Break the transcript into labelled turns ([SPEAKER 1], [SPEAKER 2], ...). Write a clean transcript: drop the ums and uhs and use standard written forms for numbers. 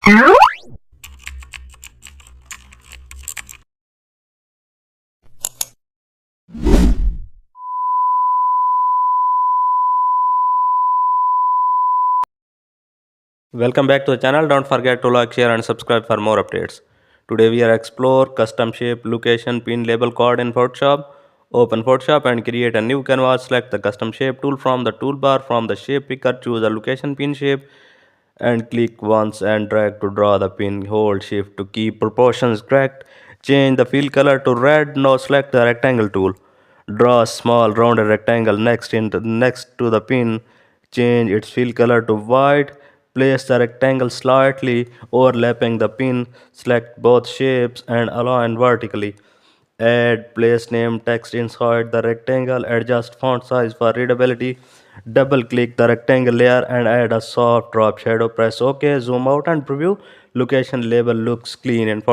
[SPEAKER 1] Welcome back to the channel. Don't forget to like, share and subscribe for more updates. Today we are explore custom shape, location, pin label code in Photoshop. Open Photoshop and create a new canvas. Select the custom shape tool from the toolbar. From the shape picker, choose a location pin shape and click once and drag to draw the pin. Hold shift to keep proportions correct. Change the fill color to red. Now select the rectangle tool. Draw a small rounded rectangle next to the pin. Change its fill color to white. Place the rectangle slightly overlapping the pin. Select both shapes and align vertically. Add place name text inside the rectangle. Adjust font size for readability. Double click the rectangle layer and add a soft drop shadow. Press OK. Zoom out and preview. Location label looks clean and